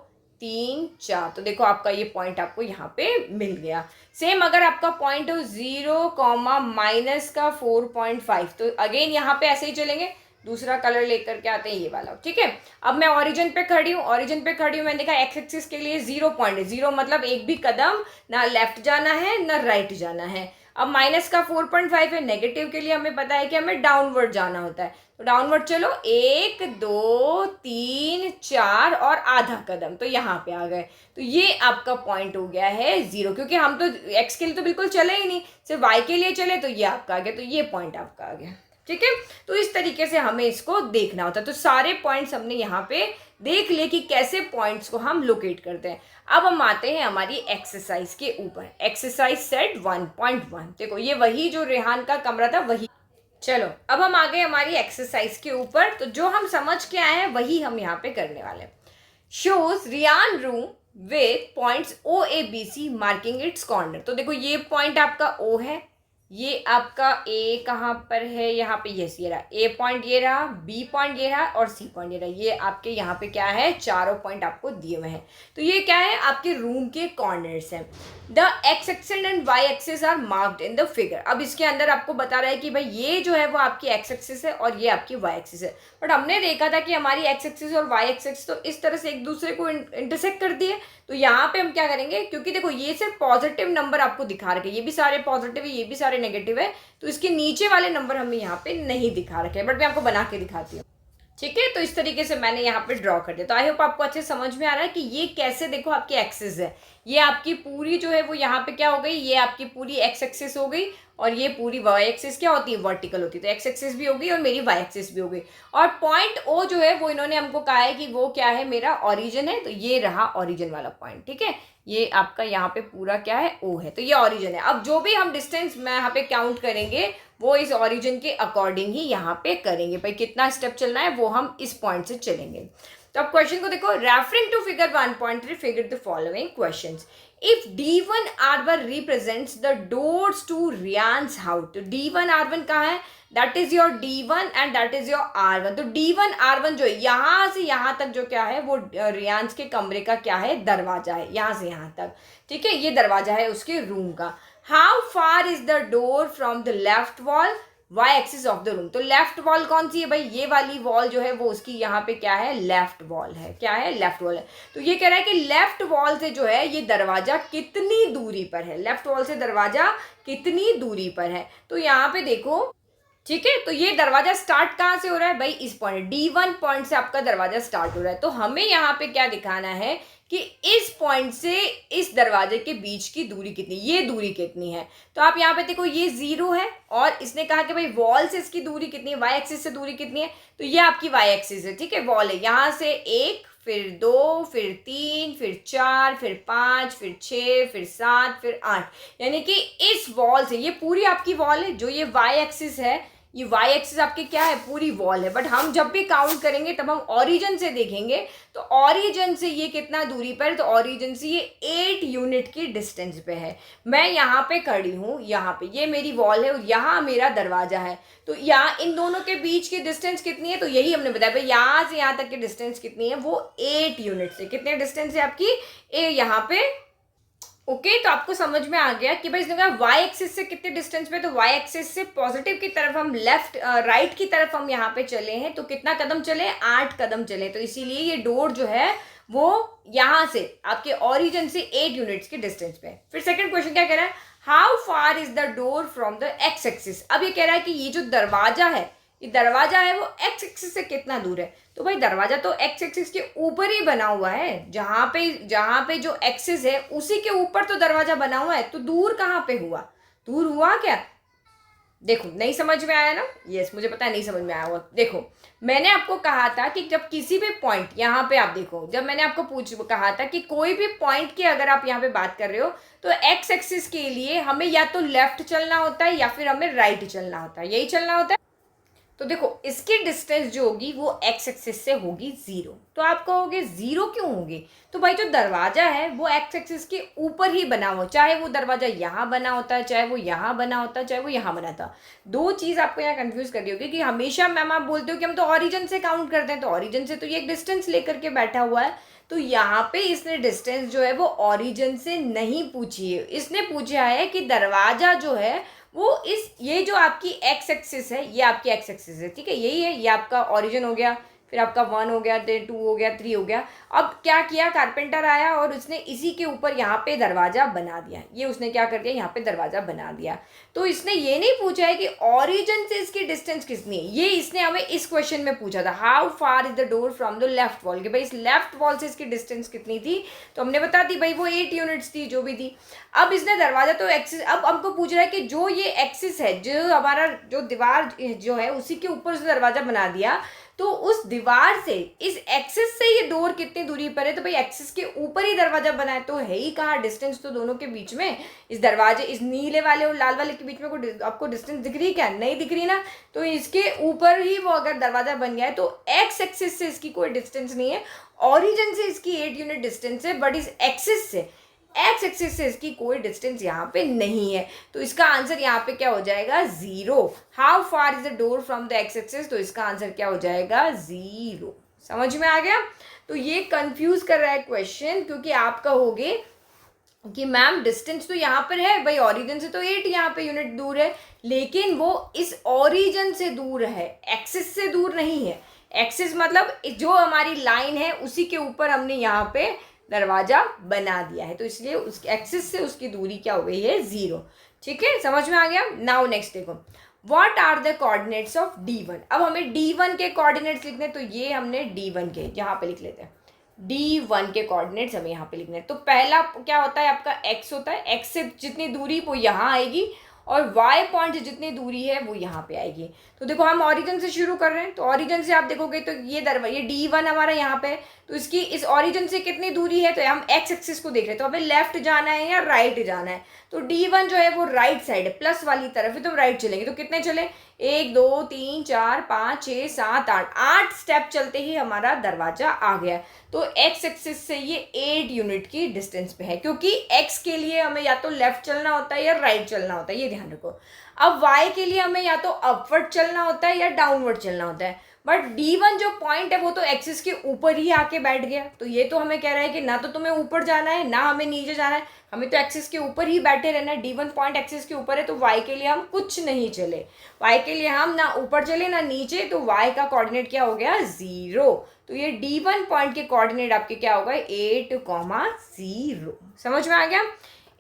3 4। तो देखो आपका ये पॉइंट आपको यहाँ पे मिल गया। सेम अगर आपका पॉइंट हो 0, माइनस का 4.5, तो अगेन यहाँ पे ऐसे ही चलेंगे। दूसरा कलर लेकर के आते हैं, ये वाला, ठीक है। अब मैं ओरिजिन पे खड़ी हूँ, ओरिजिन पे खड़ी हूँ, मैंने देखा एक्स एक्सिस के लिए 0 पॉइंट है, 0 मतलब एक भी कदम ना लेफ्ट जाना है ना राइट जाना है। अब माइनस का 4.5 है, नेगेटिव के लिए हमें पता है कि हमें डाउनवर्ड जाना होता है। तो डाउनवर्ड चलो, 1 2 3 4 और आधा कदम, तो यहाँ पे आ गए। तो ये आपका पॉइंट हो गया है 0, क्योंकि हम तो एक्स के लिए तो बिल्कुल चले ही नहीं, सिर्फ वाई के लिए चले, तो ये आपका आ गया। तो ये पॉइंट आपका आ गया, ठीक है। तो इस तरीके से हमें इसको देखना होता है। तो सारे पॉइंट्स हमने यहाँ पे देख लिए कि कैसे पॉइंट्स को हम लोकेट करते हैं। अब हम आते हैं हमारी एक्सरसाइज के ऊपर, एक्सरसाइज सेट 1.1। देखो ये वही जो रेहान का कमरा था वही। चलो अब हम आ गए हमारी एक्सरसाइज के ऊपर। तो जो हम समझ के आए हैं वही हम यहाँ पे करने वाले हैं। Shows Ryan room with points OABC marking its corner. तो देखो ये पॉइंट आपका O है, ये आपका ए कहाँ पर है, यहाँ पे यस ये रहा, ए पॉइंट ये रहा, बी पॉइंट ये रहा और सी पॉइंट ये रहा। ये आपके यहाँ पे क्या है, चारों पॉइंट आपको दिए हुए हैं। तो ये क्या है, आपके रूम के कॉर्नर्स हैं। The X axis and Y axis are marked in the figure. अब इसके अंदर आपको बता रहा है कि भाई ये जो है वो आपकी एक्स एक्सिस है और ये आपकी वाई एक्सिस है। बट हमने देखा था कि हमारी एक्स एक्सिस और वाई एक्सिस तो इस तरह से एक दूसरे को इंटरसेक्ट करती है। तो यहाँ पे हम क्या करेंगे, क्योंकि देखो ये सिर्फ पॉजिटिव नंबर आपको दिखा रखे, ये भी सारे पॉजिटिव है ये भी सारे नेगेटिव है, तो इसके नीचे वाले नंबर हमें यहाँ पे नहीं दिखा रखे, बट मैं आपको बना के दिखाती हूँ, ठीक है। तो इस तरीके से मैंने यहाँ पे ड्रॉ कर दिया। तो आई होप आपको अच्छे समझ में आ रहा है कि ये कैसे, देखो आपकी एक्सिस है, ये आपकी पूरी जो है वो यहाँ पे क्या हो गई, ये आपकी पूरी एक्स एक्सिस हो गई और ये पूरी वाई एक्सिस क्या होती है, वर्टिकल होती है। तो एक्स एक्सिस भी हो गई और मेरी वाई एक्सिस भी हो गई। और पॉइंट ओ जो है वो इन्होंने हमको कहा है कि वो क्या है, मेरा ऑरिजिन है। तो ये रहा ऑरिजिन वाला पॉइंट, ठीक है। ये आपका यहाँ पे पूरा क्या है, ओ है, तो ये ऑरिजिन है। अब जो भी हम डिस्टेंस में यहाँ पे काउंट करेंगे वो इस ऑरिजिन के अकॉर्डिंग ही यहाँ पे करेंगे। भाई कितना स्टेप चलना है वो हम इस पॉइंट से चलेंगे। तो अब क्वेश्चन को देखो, referring to figure 1.3 figure the following questions. If D1 R1 represents the doors to Rian's house, तो D1 R1 कहाँ है, that is your D1 and that is your R1। तो D1 R1 जो है यहाँ से यहाँ तक जो क्या है वो रियांस के कमरे का क्या है, दरवाजा है, यहाँ से यहाँ तक, ठीक है। ये दरवाजा है उसके रूम का। How far is the door from the left wall, Y axis of the room. तो लेफ्ट वॉल कौन सी है भाई, ये वाली वॉल जो है वो उसकी यहाँ पे क्या है, लेफ्ट वॉल है, क्या है, लेफ्ट वॉल है। तो ये कह रहा है कि लेफ्ट वॉल से जो है ये दरवाजा कितनी दूरी पर है, लेफ्ट वॉल से दरवाजा कितनी दूरी पर है। तो यहाँ पे देखो, ठीक है, तो ये दरवाजा स्टार्ट कहाँ से हो रहा है भाई, इस पॉइंट D1 पॉइंट से आपका दरवाजा स्टार्ट हो रहा है। तो हमें यहाँ पे क्या दिखाना है कि इस पॉइंट से इस दरवाजे के बीच की दूरी कितनी, ये दूरी कितनी है। तो आप यहाँ पे देखो ये 0 है और इसने कहा कि भाई वॉल से इसकी दूरी कितनी है, वाई एक्सिस से दूरी कितनी है। तो ये आपकी वाई एक्सिस है, ठीक है, वॉल है, यहाँ से 1, फिर 2, फिर 3, फिर 4, फिर 5, फिर 6, फिर 7, फिर 8, यानी कि इस वॉल से ये पूरी आपकी वॉल है। जो ये वाई एक्सिस है, ये वाई एक्सिस आपकी क्या है, पूरी वॉल है। बट हम जब भी काउंट करेंगे तब हम ऑरिजिन से देखेंगे। तो ऑरिजिन से ये कितना दूरी पर है, तो ऑरिजिन से ये 8 यूनिट की डिस्टेंस पे है। मैं यहाँ पे खड़ी हूँ, यहाँ पे ये मेरी वॉल है और यहाँ मेरा दरवाजा है। तो यहाँ इन दोनों के बीच की डिस्टेंस कितनी है, तो यही हमने बताया भाई, यहाँ से यहाँ तक की डिस्टेंस कितनी है, वो 8 यूनिट से। कितने डिस्टेंस है आपकी, यहाँ पे, ओके। तो आपको समझ में आ गया कि भाई इसने कहा वाई एक्सिस से कितने डिस्टेंस पे, तो वाई एक्सिस से पॉजिटिव की तरफ हम लेफ्ट राइट की तरफ हम यहाँ पे चले हैं। तो कितना कदम चले, 8 कदम चले। तो इसीलिए ये डोर जो है वो यहाँ से आपके ऑरिजिन से 8 यूनिट्स के डिस्टेंस पे। फिर सेकंड क्वेश्चन क्या कह रहा है, how far is the door from the X axis. अब ये कह रहा है कि ये जो दरवाजा है, ये दरवाजा है वो एक्स एक्सिस से कितना दूर है। तो भाई दरवाजा तो एक्स एक्सिस के ऊपर ही बना हुआ है, जहां पे जो एक्सिस है उसी के ऊपर तो दरवाजा बना हुआ है। तो दूर कहाँ पे हुआ, दूर हुआ क्या, देखो नहीं समझ में आया ना, यस मुझे पता है नहीं समझ में आया हुआ। देखो मैंने आपको कहा था कि जब किसी भी पॉइंट, यहाँ पे आप देखो, जब मैंने आपको कहा था कि कोई भी पॉइंट की अगर आप यहाँ पे बात कर रहे हो तो एक्स एक्सिस के लिए हमें या तो लेफ्ट चलना होता है या फिर हमें राइट चलना होता है, यही चलना होता है। तो देखो इसकी डिस्टेंस जो होगी वो एक्स एक्सिस से होगी 0। तो आप कहोगे 0 क्यों होगी, तो भाई जो दरवाजा है वो एक्स एक्सिस के ऊपर ही बना हुआ, चाहे वो दरवाजा यहाँ बना होता है, चाहे वो यहाँ बना होता है, चाहे वो यहाँ बना था। दो चीज़ आपको यहाँ कंफ्यूज कर रही होगी कि हमेशा मैम आप बोलते हो कि हम तो ऑरिजिन से काउंट करते हैं, तो ऑरिजिन से तो ये एक डिस्टेंस लेकर के बैठा हुआ है। तो यहाँ पे इसने डिस्टेंस जो है वो ऑरिजिन से नहीं पूछी है, इसने पूछा है कि दरवाजा जो है वो ये जो आपकी एक्स एक्सिस है, ये आपकी एक्स एक्सिस है, ठीक है, यही है, ये आपका ओरिजिन हो गया, फिर आपका 1 हो गया, फिर 2 हो गया, 3 हो गया। अब क्या किया, कारपेंटर आया और उसने इसी के ऊपर यहाँ पे दरवाजा बना दिया, ये उसने क्या कर दिया, यहाँ पे दरवाजा बना दिया। तो इसने ये नहीं पूछा है कि ऑरिजिन से इसकी डिस्टेंस कितनी है, ये इसने हमें इस क्वेश्चन में पूछा था, how far is the door from the left wall, कि भाई इस लेफ्ट वॉल से इसकी डिस्टेंस कितनी थी। तो हमने बता दी भाई वो 8 यूनिट्स थी, जो भी थी। अब इसने दरवाजा तो एक्सिस, अब हमको पूछ रहा है कि जो ये एक्सिस है, जो हमारा जो दीवार जो है उसी के ऊपर से दरवाजा बना दिया, तो उस दीवार से इस एक्सिस से ये डोर कितनी दूरी पर है, तो भाई एक्सिस के ऊपर ही दरवाजा बना है, तो है ही कहाँ डिस्टेंस, तो दोनों के बीच में, इस दरवाजे, इस नीले वाले और लाल वाले के बीच में कोई आपको डिस्टेंस दिख रही है क्या, नहीं दिख रही ना। तो इसके ऊपर ही वो अगर दरवाजा बन गया है तो एक्स एक्सिस से इसकी कोई डिस्टेंस नहीं है, ऑरिजिन से इसकी 8 यूनिट डिस्टेंस है, बट इस एक्सिस से, एक्स एक्सिस से इसकी कोई डिस्टेंस यहाँ पे नहीं है। तो इसका आंसर यहाँ पे क्या हो जाएगा, 0। How far is the door from the X axis, तो इसका आंसर क्या हो जाएगा, 0। समझ में आ गया। तो ये कंफ्यूज कर रहा है क्वेश्चन, क्योंकि आप कहोगे कि मैम डिस्टेंस तो यहाँ पर है भाई, ऑरिजिन से तो 8 यहाँ पे यूनिट दूर है, लेकिन वो इस ऑरिजिन से दूर है, एक्सिस से दूर नहीं है। एक्सिस मतलब जो हमारी लाइन है उसी के ऊपर हमने यहाँ पे दरवाजा बना दिया है, तो इसलिए उस एक्सिस से उसकी दूरी क्या हो गई है, 0। ठीक है, समझ में आ गया। नाउ नेक्स्ट देखो, what are the coordinates of D1। अब हमें D1 के कोऑर्डिनेट्स लिखने, तो ये हमने D1 के यहाँ पे लिख लेते हैं, D1 के कोऑर्डिनेट्स हमें यहाँ पे लिखने हैं। तो पहला क्या होता है आपका x होता है, x से जितनी दूरी वो यहाँ आएगी, और वाई पॉइंट से जितनी दूरी है वो यहाँ पे आएगी। तो देखो हम ऑरिजिन से शुरू कर रहे हैं, तो ऑरिजिन से आप देखोगे तो ये D1 हमारा यहाँ पे है, तो इसकी इस ऑरिजिन से कितनी दूरी है, तो हम एक्स एक्सिस को देख रहे हैं, तो हमें लेफ्ट जाना है या राइट जाना है। तो D1 जो है वो राइट साइड है, प्लस वाली तरफ है, तो राइट चलेंगे। तो कितने चले, 1 2 3 4 5 6 7 8 स्टेप चलते ही हमारा दरवाजा आ गया। तो एक्स एक्सिस से ये 8 यूनिट की डिस्टेंस पे है, क्योंकि एक्स के लिए हमें या तो लेफ्ट चलना होता है या राइट चलना होता है, ये ध्यान रखो। अब वाई के लिए हमें या तो अपवर्ड चलना होता है या डाउनवर्ड चलना होता है। बट D1 जो पॉइंट है वो तो एक्सिस के ऊपर ही आके बैठ गया, तो ये तो हमें कह रहा है कि ना तो तुम्हें ऊपर जाना है ना हमें नीचे जाना है, हमें तो एक्सिस के ऊपर ही बैठे रहना है। D1 पॉइंट एक्सिस के ऊपर है, तो y के लिए हम कुछ नहीं चले, y के लिए हम ना ऊपर चले ना नीचे, तो y का कोऑर्डिनेट क्या हो गया, 0। तो ये D1 पॉइंट के कोऑर्डिनेट आपके क्या होगा, 8,0। समझ में आ गया।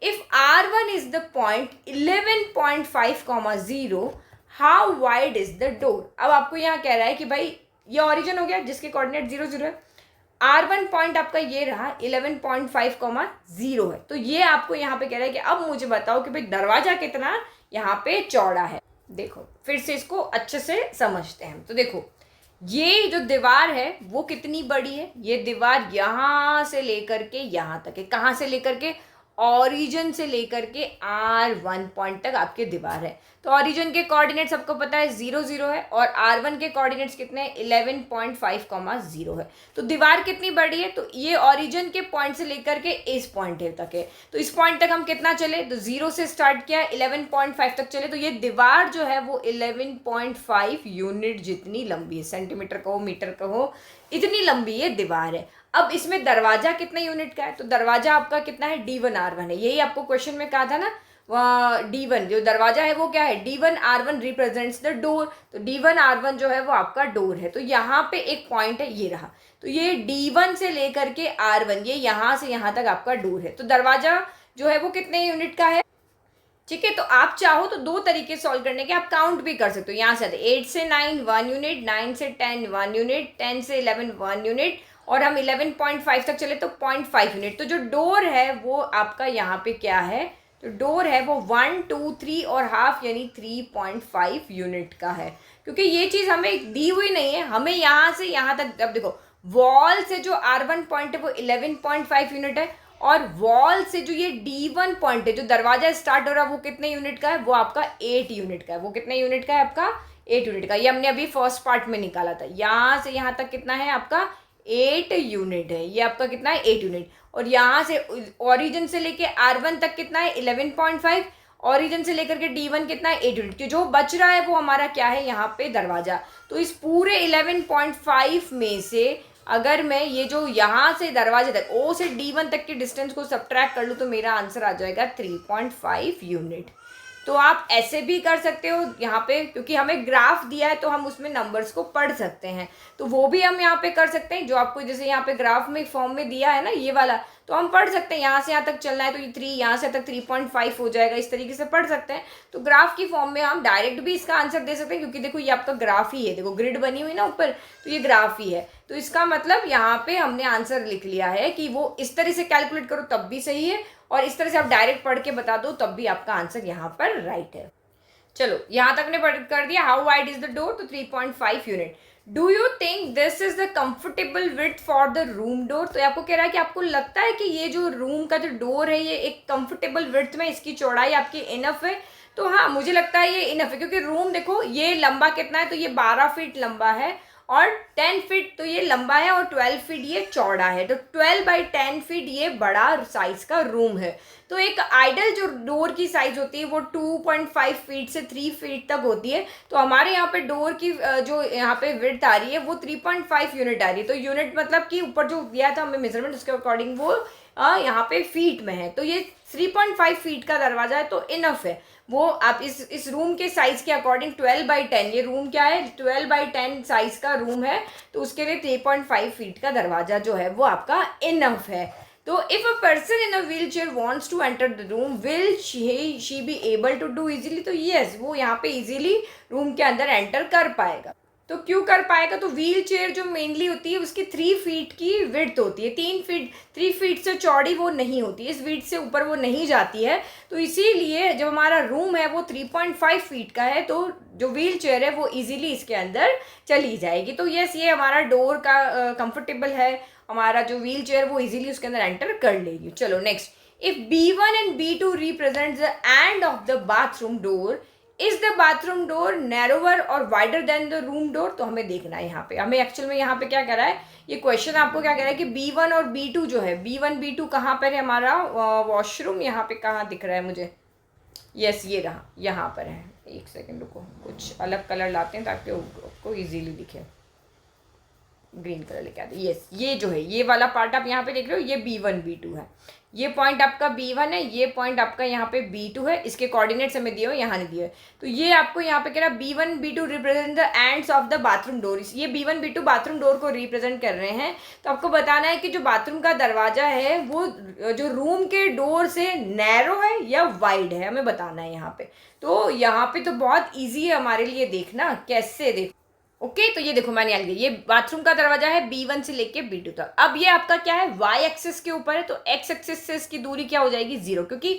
If R1 is the point 11.5,0, how wide is the door. अब आपको यहाँ कह रहा है कि भाई ये ऑरिजिन हो गया जिसके कोऑर्डिनेट 0 0 है, R1 पॉइंट आपका ये रहा 11.5,0 है, तो ये आपको यहाँ पे कह रहा है कि अब मुझे बताओ कि भाई दरवाजा कितना यहाँ पे चौड़ा है। देखो फिर से इसको अच्छे से समझते हैं। तो देखो ये जो दीवार है वो कितनी बड़ी है, ये दीवार यहाँ से लेकर के यहाँ तक है, कहाँ से लेकर के, ऑरिजिन से लेकर के R1 पॉइंट तक आपके दीवार है। तो ऑरिजिन के कोऑर्डिनेट सबको पता है 0 0 है, और R1 के कोऑर्डिनेट्स कितने हैं, 11.5,0 है। तो दीवार कितनी बड़ी है, तो ये ऑरिजिन के पॉइंट से लेकर के इस पॉइंट तक है, तो इस पॉइंट तक हम कितना चले, तो 0 से स्टार्ट किया 11.5 तक चले, तो ये दीवार जो है वो 11.5 यूनिट जितनी लंबी है, सेंटीमीटर कहो मीटर कहो, इतनी लंबी ये दीवार है। अब इसमें दरवाजा कितने यूनिट का है, तो दरवाजा आपका कितना है, D1 R1 है, यही आपको क्वेश्चन में कहा था ना। D1 जो दरवाजा है वो क्या है, D1 R1 represents the door, तो D1 R1 जो है वो आपका डोर है। तो यहाँ पे एक पॉइंट है, ये रहा, तो ये D1 से लेकर के R1 ये यहाँ से यहाँ तक आपका डोर है। तो दरवाजा जो है वो कितने यूनिट का है, ठीक है। तो आप चाहो तो दो तरीके सॉल्व करने के, आप काउंट भी कर सकते हो। यहाँ से 8 से 9 1 यूनिट, 9 से 10 1 यूनिट, 10 से 11 1 यूनिट, और हम 11.5 तक चले तो 0.5 यूनिट। तो जो डोर है वो आपका यहाँ पे क्या है, तो डोर है वो 1 2 3 और हाफ यानी 3.5 यूनिट का है, क्योंकि ये चीज़ हमें दी हुई नहीं है, हमें यहाँ से यहाँ तक। अब देखो वॉल से जो R1 पॉइंट है वो 11.5 यूनिट है, और वॉल से जो ये D1 पॉइंट है, जो दरवाजा स्टार्ट हो रहा है वो कितने यूनिट का है, वो आपका 8 यूनिट का है। वो कितने यूनिट का है आपका, 8 यूनिट का। ये हमने अभी फर्स्ट पार्ट में निकाला था। यहाँ से यहाँ तक कितना है आपका, 8 यूनिट है। ये आपका कितना है, 8 यूनिट। और यहाँ से ओरिजिन से लेके R1 तक कितना है, 11.5। ओरिजिन से लेकर के D1 कितना है, 8 यूनिट। जो बच रहा है वो हमारा क्या है, यहाँ पे दरवाजा। तो इस पूरे 11.5 में से अगर मैं ये जो यहाँ से दरवाजे तक O से D1 तक के डिस्टेंस को सब्ट्रैक्ट कर लूँ तो मेरा आंसर आ जाएगा 3.5 यूनिट। तो आप ऐसे भी कर सकते हो यहाँ पे, क्योंकि हमें ग्राफ दिया है तो हम उसमें नंबर्स को पढ़ सकते हैं, तो वो भी हम यहाँ पे कर सकते हैं। जो आपको जैसे यहाँ पे ग्राफ में फॉर्म में दिया है ना ये वाला, तो हम पढ़ सकते हैं। यहाँ से यहाँ तक चलना है तो ये 3, यहाँ से तक 3.5 हो जाएगा, इस तरीके से पढ़ सकते हैं। तो ग्राफ की फॉर्म में हम डायरेक्ट भी इसका आंसर दे सकते हैं, क्योंकि देखो ये आपका ग्राफ ही है, देखो ग्रिड बनी हुई ना ऊपर, तो ये ग्राफ ही है। तो इसका मतलब यहाँ पे हमने आंसर लिख लिया है कि वो इस तरह से कैलकुलेट करो तब भी सही है, और इस तरह से आप डायरेक्ट पढ़ के बता दो तब भी आपका आंसर यहाँ पर राइट है। चलो यहाँ तक ने कर दिया। How wide is the door, तो 3.5 unit. Do you think this is the comfortable width for the room door. तो आपको कह रहा है कि आपको लगता है कि ये जो रूम का जो डोर है ये एक कंफर्टेबल विड्थ में, इसकी चौड़ाई आपकी इनफ है। तो हाँ मुझे लगता है ये इनफ है, क्योंकि रूम देखो ये लंबा कितना है, तो ये 12 फीट लंबा है, और 10 फीट तो ये लंबा है, और 12 फीट ये चौड़ा है। तो 12 बाई 10 फीट ये बड़ा साइज का रूम है। तो एक आइडल जो डोर की साइज होती है वो 2.5 फीट से 3 फीट तक होती है। तो हमारे यहाँ पे डोर की जो यहाँ पे विड्थ आ रही है वो 3.5 यूनिट आ रही है। तो यूनिट मतलब कि ऊपर जो दिया था हमें मेजरमेंट उसके अकॉर्डिंग वो यहाँ पे फीट में है। तो ये 3.5 फीट का दरवाजा है, तो इनफ है। वो आप इस रूम के साइज के अकॉर्डिंग 12 बाई 10, ये रूम क्या है 12 बाई 10 साइज का रूम है, तो उसके लिए 3.5 फीट का दरवाजा जो है वो आपका इनफ है। तो if a person in a wheel chair wants to enter the room, will she be able to do easily. तो यस वो यहाँ पे इजीली रूम के अंदर एंटर कर पाएगा। तो क्यों कर पाएगा? तो व्हील चेयर जो मेनली होती है उसकी 3 फीट की विड्थ होती है, 3 फीट से चौड़ी वो नहीं होती है, इस विड्थ से ऊपर वो नहीं जाती है। तो इसीलिए जब हमारा रूम है वो 3.5 फीट का है, तो जो व्हील चेयर है वो इजीली इसके अंदर चली जाएगी। तो यस, ये हमारा डोर का कंफर्टेबल है, हमारा जो व्हील चेयर वो इजीली उसके अंदर एंटर कर लेगी। चलो next, if B1 and B2 represent the end of the bathroom door, is the bathroom door narrower और wider than the room door? तो हमें देखना है यहाँ पे, हमें एक्चुअल में यहाँ पे क्या कह रहा है, ये क्वेश्चन आपको क्या कह रहा है कि B1 और B2 जो है, B1 B2 कहाँ पर है हमारा वॉशरूम, यहाँ पे कहाँ दिख रहा है मुझे, यस ये रहा, यहाँ पर है। एक सेकेंड रुको, कुछ अलग कलर लाते हैं ताकि आपको ईजीली दिखे। ग्रीन कलर लेके आते, यस ये जो है ये वाला पार्ट आप यहाँ पे देख रहे हो, ये B1 B2 है, ये पॉइंट आपका B1 है, ये पॉइंट आपका यहाँ पे B2 है, इसके कोऑर्डिनेट्स हमें दिए हुए यहाँ नहीं दिए। तो ये आपको यहाँ पे कह रहा है B1 B2 represent the ends of the bathroom door, ये B1 B2 बाथरूम डोर को रिप्रेजेंट कर रहे हैं। तो आपको बताना है कि जो बाथरूम का दरवाजा है वो जो रूम के डोर से नैरो है या वाइड है, हमें बताना है यहाँ पे। तो यहाँ पे तो बहुत ईजी है हमारे लिए देखना, कैसे देखो। ओके तो ये देखो मैंने याद किया, ये बाथरूम का दरवाजा है B1 से लेके B2 तक। अब ये आपका क्या है, y एक्सिस के ऊपर है, तो x एक्सिस से इसकी दूरी क्या हो जाएगी, 0, क्योंकि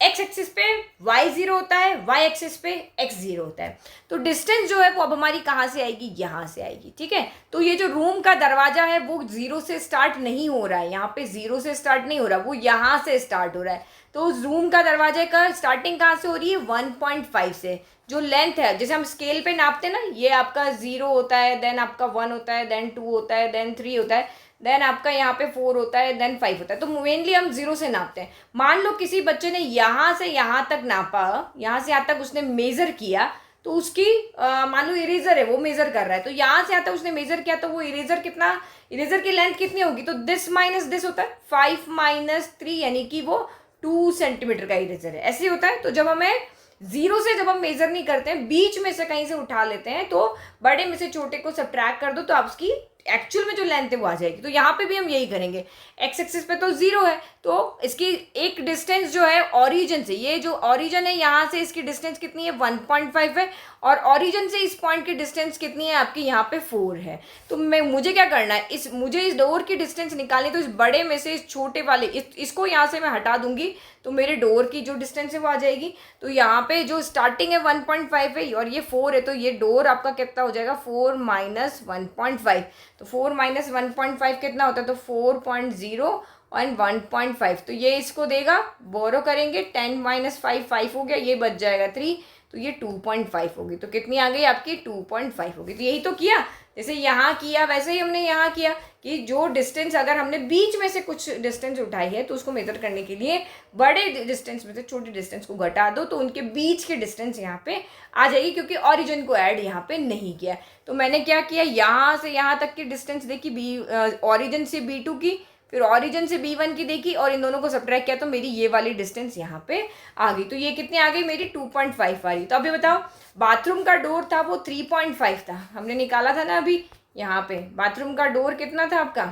x एक्सिस पे y 0 होता है, y एक्सिस पे x 0 होता है। तो डिस्टेंस जो है वो अब हमारी कहाँ से आएगी, यहाँ से आएगी, ठीक है। तो ये जो रूम का दरवाजा है वो 0 से स्टार्ट नहीं हो रहा है, यहाँ पे 0 से स्टार्ट नहीं हो रहा, वो यहाँ से स्टार्ट हो रहा है। तो रूम का दरवाजे का स्टार्टिंग कहाँ से हो रही है, 1.5 से। जो लेंथ है, जैसे हम स्केल पे नापते हैं ना, ये आपका 0 होता है, देन आपका 1 होता है, देन 2 होता है, देन 3 होता है, देन आपका यहाँ पे 4 होता है, देन 5 होता है। तो मेनली हम 0 से नापते हैं। मान लो किसी बच्चे ने यहाँ से यहाँ तक नापा, यहाँ से यहाँ तक उसने मेज़र किया, तो उसकी मान लो इरेजर है वो मेज़र कर रहा है, तो यहाँ से यहाँ तक उसने मेज़र किया, तो वो इरेजर कितना, इरेजर की लेंथ कितनी होगी, तो दिस माइनस दिस होता है 5 माइनस 3, यानी कि वो 2 सेंटीमीटर का इरेजर है, ऐसे होता है। तो जब हमें 0 से जब हम मेजर नहीं करते हैं, बीच में से कहीं से उठा लेते हैं, तो बड़े में से छोटे को सब्ट्रैक्ट कर दो तो आप उसकी एक्चुअल में जो लेंथ है वो आ जाएगी। तो यहाँ पे भी हम यही करेंगे, एक्स एक्सिस पे तो 0 है, तो इसकी एक डिस्टेंस जो है ओरिजिन से, ये जो ओरिजिन है यहाँ से इसकी डिस्टेंस कितनी है, 1.5 है, और ओरिजिन से इस पॉइंट की डिस्टेंस कितनी है आपकी, यहाँ पे 4 है। तो मुझे क्या करना है, मुझे इस डोर की डिस्टेंस निकालनी, तो इस बड़े में से इस छोटे वाले इसको यहाँ से मैं हटा दूंगी, तो मेरे डोर की जो डिस्टेंस है वो आ जाएगी। तो यहाँ पे जो स्टार्टिंग है 1.5 है और ये 4 है, तो ये डोर आपका कितना हो जाएगा, 4 माइनस 1.5। तो 4 माइनस 1.5 कितना होता है, तो 4.0 और 1.5, तो ये इसको देगा, बोरो करेंगे, 10 माइनस 5 हो गया, ये बच जाएगा 3, तो ये 2.5 होगी। तो कितनी आ गई आपकी, 2.5 होगी। तो यही तो किया, जैसे यहाँ किया वैसे ही हमने यहाँ किया कि जो डिस्टेंस अगर हमने बीच में से कुछ डिस्टेंस उठाई है, तो उसको मेजर करने के लिए बड़े डिस्टेंस में से छोटी डिस्टेंस को घटा दो, तो उनके बीच के डिस्टेंस यहाँ पे आ जाएगी, क्योंकि ओरिजिन को ऐड यहाँ पे नहीं किया। तो मैंने क्या किया, यहाँ से यहाँ तक की डिस्टेंस देखी, ओरिजिन से B2 की, फिर ओरिजिन से B1 की देखी, और इन दोनों को सब्ट्रैक्ट किया, तो मेरी ये वाली डिस्टेंस यहाँ पे आ गई। तो ये कितनी आ गई मेरी, 2.5 आ रही। तो अभी बताओ, बाथरूम का डोर था वो 3.5 था, हमने निकाला था ना अभी, यहाँ पे बाथरूम का डोर कितना था आपका,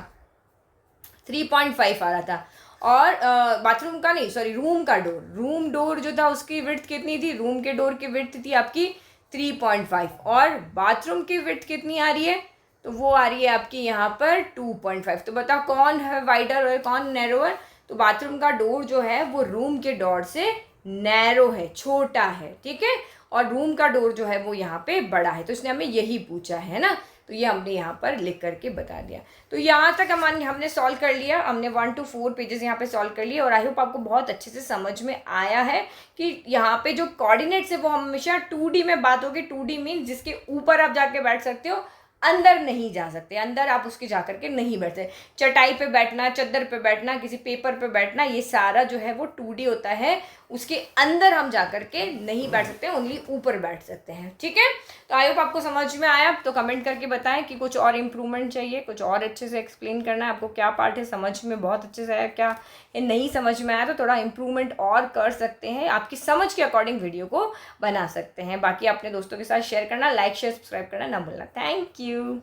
3.5 आ रहा था। और बाथरूम का नहीं, सॉरी, रूम का डोर, रूम डोर जो था उसकी विड्थ कितनी थी, रूम के डोर की विड्थ थी आपकी 3.5, और बाथरूम की विड्थ कितनी आ रही है, तो वो आ रही है आपकी यहाँ पर 2.5। तो बताओ कौन है वाइडर और कौन नैरोअर? तो बाथरूम का डोर जो है वो रूम के डोर से नैरो है, छोटा है, ठीक है, और रूम का डोर जो है वो यहाँ पे बड़ा है। तो इसने हमें यही पूछा है ना, तो ये हमने यहाँ पर लिख करके बता दिया। तो यहाँ तक हमने सॉल्व कर लिया, हमने 1 to 4 पेजेस यहाँ पे सॉल्व कर लिए, और आई होप आपको बहुत अच्छे से समझ में आया है कि यहाँ पे जो कोऑर्डिनेट्स है वो हमेशा 2D में बात होगी। 2D मीन्स जिसके ऊपर आप जाके बैठ सकते हो, अंदर नहीं जा सकते, अंदर आप उसके जा करके नहीं बैठते। चटाई पे बैठना, चद्दर पे बैठना, किसी पेपर पे बैठना, ये सारा जो है वो 2D होता है, उसके अंदर हम जा करके नहीं बैठ सकते, ओनली ऊपर बैठ सकते हैं, ठीक है। तो आई होप आपको समझ में आया। तो कमेंट करके बताएं कि कुछ और इम्प्रूवमेंट चाहिए, कुछ और अच्छे से एक्सप्लेन करना है आपको, क्या पार्ट है समझ में बहुत अच्छे से आया, क्या ये नहीं समझ में आया तो थोड़ा इम्प्रूवमेंट और कर सकते हैं, आपकी समझ के अकॉर्डिंग वीडियो को बना सकते हैं। बाकी अपने दोस्तों के साथ शेयर करना, लाइक शेयर सब्सक्राइब करना ना भूलना। Thank you.